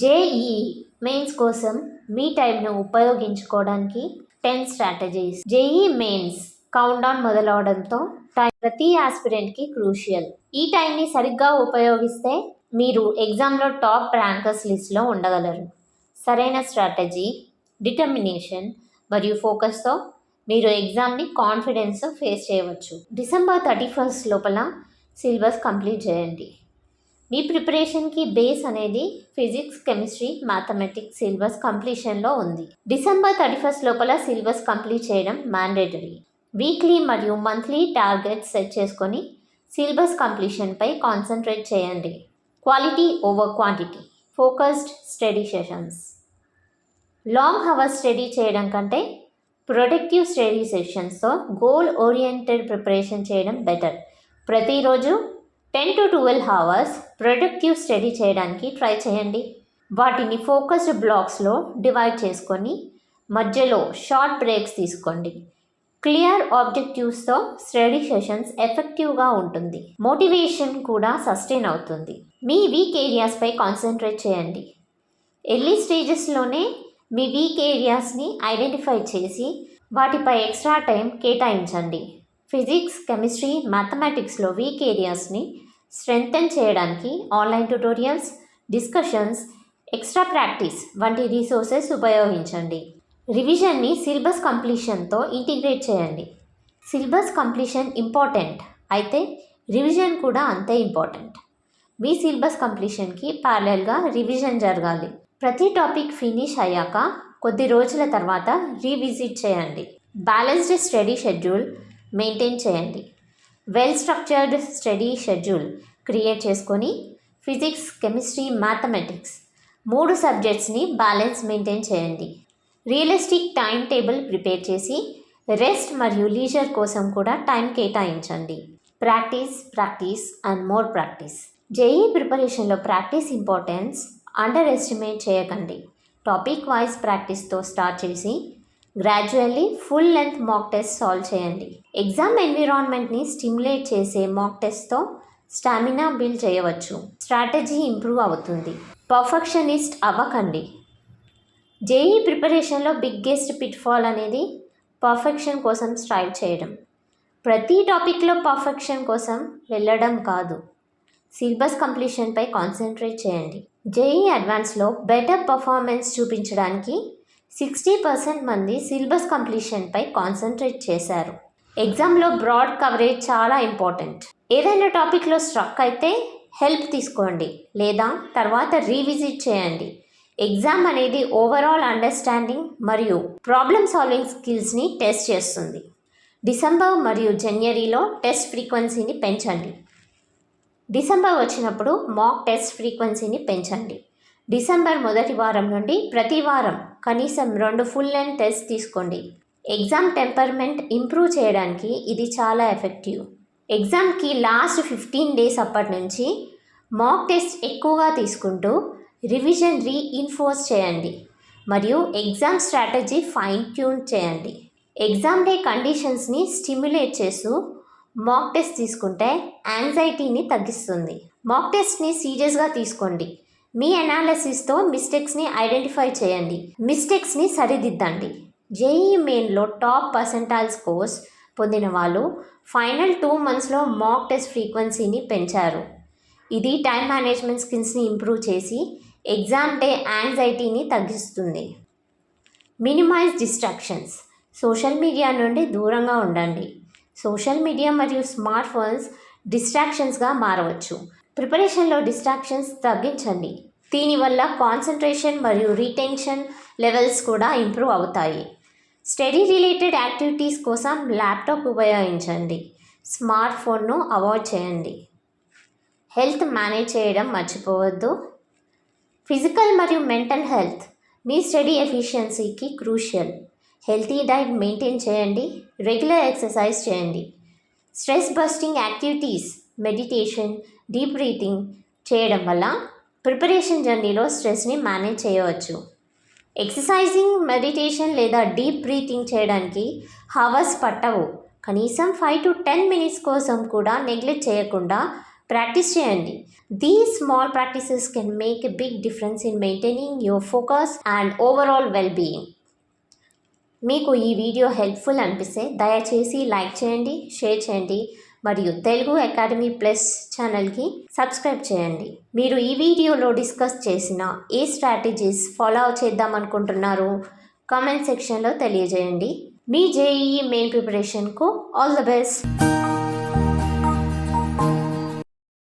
JEE mains కోసం మీ టైంను ఉపయోగించుకోవడానికి 10 స్ట్రాటజీస్. జేఈఈ మెయిన్స్ కౌంట్డౌన్ మొదలవడంతో టైం ప్రతి ఆస్పిరెంట్కి క్రూషియల్. ఈ టైంని సరిగ్గా ఉపయోగిస్తే మీరు ఎగ్జామ్లో టాప్ ర్యాంకర్స్ లిస్ట్లో ఉండగలరు. సరైన స్ట్రాటజీ, డిటర్మినేషన్ మరియు ఫోకస్తో మీరు ఎగ్జామ్ని కాన్ఫిడెన్స్తో ఫేస్ చేయవచ్చు. December 31 లోపల సిలబస్ కంప్లీట్ చేయండి. మీ ప్రిపరేషన్కి బేస్ అనేది ఫిజిక్స్, కెమిస్ట్రీ, మ్యాథమెటిక్స్ సిలబస్ కంప్లీషన్లో ఉంది. December 31 లోపల సిలబస్ కంప్లీట్ చేయడం మ్యాండేటరీ. వీక్లీ మరియు మంత్లీ టార్గెట్స్ సెట్ చేసుకొని సిలబస్ కంప్లీషన్పై కాన్సన్ట్రేట్ చేయండి. Quality over quantity. Focused study sessions. Long hours study చేయడం కంటే ప్రొడక్టివ్ స్టడీ సెషన్స్తో గోల్ ఓరియంటెడ్ ప్రిపరేషన్ చేయడం బెటర్. ప్రతిరోజు 10 to 12 hours ప్రొడక్టివ్ స్టడీ చేయడానికి ట్రై చేయండి. వాటిని ఫోకస్డ్ బ్లాక్స్లో డివైడ్ చేసుకొని మధ్యలో షార్ట్ బ్రేక్స్ తీసుకోండి. క్లియర్ ఆబ్జెక్టివ్స్తో స్టడీ సెషన్స్ ఎఫెక్టివ్గా ఉంటుంది. మోటివేషన్ కూడా సస్టైన్ అవుతుంది. మీ వీక్ ఏరియాస్పై కాన్సన్ట్రేట్ చేయండి. ఎర్లీ స్టేజెస్లోనే మీ వీక్ ఏరియాస్ని ఐడెంటిఫై చేసి వాటిపై ఎక్స్ట్రా టైం కేటాయించండి. ఫిజిక్స్, కెమిస్ట్రీ, మ్యాథమెటిక్స్లో వీక్ ఏరియాస్ని స్ట్రెంగ్తెన్ చేయడానికి online tutorials, discussions, extra practice వంటి రీసోర్సెస్ ఉపయోగించండి. రివిజన్ని సిలబస్ కంప్లీషన్తో ఇంటిగ్రేట్ చేయండి. సిలబస్ కంప్లీషన్ ఇంపార్టెంట్ అయితే రివిజన్ కూడా అంతే ఇంపార్టెంట్. మీ సిలబస్ కంప్లీషన్కి ప్యారలల్గా రివిజన్ జరగాలి. ప్రతి టాపిక్ ఫినిష్ అయ్యాక కొద్ది రోజుల తర్వాత రీవిజిట్ చేయండి. బ్యాలెన్స్డ్ స్టడీ షెడ్యూల్ మెయింటైన్ చేయండి. Well structured study schedule create చేసుకొని ఫిజిక్స్, కెమిస్ట్రీ, మ్యాథమెటిక్స్ 3 సబ్జెక్ట్స్ని బ్యాలెన్స్ మెయింటైన్ చేయండి. రియలిస్టిక్ టైం టేబుల్ ప్రిపేర్ చేసి రెస్ట్ మరియు లీజర్ కోసం కూడా టైం కేటాయించండి. Practice and more practice. JEE ప్రిపరేషన్లో ప్రాక్టీస్ ఇంపార్టెన్స్ అండర్ ఎస్టిమేట్ చేయకండి. టాపిక్ వైజ్ ప్రాక్టీస్తో స్టార్ట్ చేసి gradually full length mock test solve చేయండి. ఎగ్జామ్ ఎన్విరాన్మెంట్ని స్టిమ్యులేట్ చేసే మాక్ టెస్ట్తో స్టామినా బిల్డ్ చేయవచ్చు. స్ట్రాటజీ ఇంప్రూవ్ అవుతుంది. పర్ఫెక్షనిస్ట్ అవ్వకండి. జేఈఈ ప్రిపరేషన్లో బిగ్గెస్ట్ పిట్ఫాల్ అనేది పర్ఫెక్షన్ కోసం స్ట్రైవ్ చేయడం. ప్రతి టాపిక్లో పర్ఫెక్షన్ కోసం వెళ్ళడం కాదు. సిలబస్ కంప్లీషన్పై కాన్సన్ట్రేట్ చేయండి. జేఈఈ అడ్వాన్స్లో బెటర్ పర్ఫార్మెన్స్ చూపించడానికి 60% మంది సిలబస్ కంప్లీషన్పై కాన్సన్ట్రేట్ చేశారు. ఎగ్జామ్లో బ్రాడ్ కవరేజ్ చాలా ఇంపార్టెంట్. ఏదైనా టాపిక్లో స్ట్రక్ అయితే హెల్ప్ తీసుకోండి లేదా తర్వాత రీవిజిట్ చేయండి. ఎగ్జామ్ అనేది ఓవరాల్ అండర్స్టాండింగ్ మరియు ప్రాబ్లమ్ సాల్వింగ్ స్కిల్స్ని టెస్ట్ చేస్తుంది. డిసెంబర్ మరియు జనవరిలో టెస్ట్ ఫ్రీక్వెన్సీని పెంచండి. డిసెంబర్ వచ్చినప్పుడు మాక్ టెస్ట్ ఫ్రీక్వెన్సీని పెంచండి. డిసెంబర్ మొదటి వారం నుండి ప్రతి వారం కనీసం 2 ఫుల్ లెంత్ టెస్ట్ తీసుకోండి. ఎగ్జామ్ టెంపర్మెంట్ ఇంప్రూవ్ చేయడానికి ఇది చాలా ఎఫెక్టివ్. ఎగ్జామ్కి లాస్ట్ 15 days అప్పటి నుంచి మాక్ టెస్ట్ ఎక్కువగా తీసుకుంటూ రివిజన్ రీఇన్ఫోర్స్ చేయండి మరియు ఎగ్జామ్ స్ట్రాటజీ ఫైన్ ట్యూన్ చేయండి. ఎగ్జామ్ డే కండిషన్స్ని స్టిమ్యులేట్ చేస్తూ మాక్ టెస్ట్ తీసుకుంటే యాంగ్జైటీని తగ్గిస్తుంది. మాక్ టెస్ట్ని సీరియస్గా తీసుకోండి. మీ అనాలిసిస్తో మిస్టేక్స్ని ఐడెంటిఫై చేయండి. మిస్టేక్స్ని సరిదిద్దండి. జేఈఈ మెయిన్లో టాప్ పర్సెంటైల్ స్కోర్స్ పొందిన వాళ్ళు ఫైనల్ 2 monthsలో మాక్ టెస్ట్ ఫ్రీక్వెన్సీని పెంచారు. ఇది టైం మేనేజ్మెంట్ స్కిల్స్ని ఇంప్రూవ్ చేసి ఎగ్జామ్ డే యాంగ్జైటీని తగ్గిస్తుంది. Minimize distractions. సోషల్ మీడియా నుండి దూరంగా ఉండండి. సోషల్ మీడియా మరియు స్మార్ట్ ఫోన్స్ డిస్ట్రాక్షన్స్గా మారవచ్చు. ప్రిపరేషన్లో డిస్ట్రాక్షన్స్ తగ్గించండి. దీనివల్ల కాన్సన్ట్రేషన్ మరియు రీటెన్షన్ లెవెల్స్ కూడా ఇంప్రూవ్ అవుతాయి. స్టడీ రిలేటెడ్ యాక్టివిటీస్ కోసం ల్యాప్టాప్ ఉపయోగించండి. స్మార్ట్ ఫోన్ను అవాయిడ్ చేయండి. హెల్త్ మేనేజ్ చేయడం మర్చిపోవద్దు. ఫిజికల్ మరియు మెంటల్ హెల్త్ మీ స్టడీ ఎఫిషియన్సీకి క్రూషియల్. హెల్తీ డైట్ మెయింటైన్ చేయండి. రెగ్యులర్ ఎక్సర్సైజ్ చేయండి. Stress busting activities, meditation, deep breathing చేయడం వల్ల ప్రిపరేషన్ జర్నీలో స్ట్రెస్ని మేనేజ్ చేయవచ్చు. ఎక్సర్సైజింగ్, మెడిటేషన్ లేదా డీప్ బ్రీతింగ్ చేయడానికి హవర్స్ పట్టవు. కనీసం 5 to 10 minutes కోసం కూడా నెగ్లెక్ట్ చేయకుండా ప్రాక్టీస్ చేయండి. These small practices can make a big difference in maintaining your focus and overall well being. మీకు ఈ వీడియో హెల్ప్ఫుల్ అనిపిస్తే దయచేసి లైక్ చేయండి, షేర్ చేయండి మరియు తెలుగు అకాడమీ ప్లస్ ఛానల్కి సబ్స్క్రైబ్ చేయండి. మీరు ఈ వీడియోలో డిస్కస్ చేసిన ఏ స్ట్రాటజీస్ ఫాలో చేద్దాం అనుకుంటున్నారు కామెంట్ సెక్షన్లో తెలియజేయండి. మీ జేఈఈ మెయిన్ ప్రిపరేషన్కు ఆల్ ద బెస్ట్.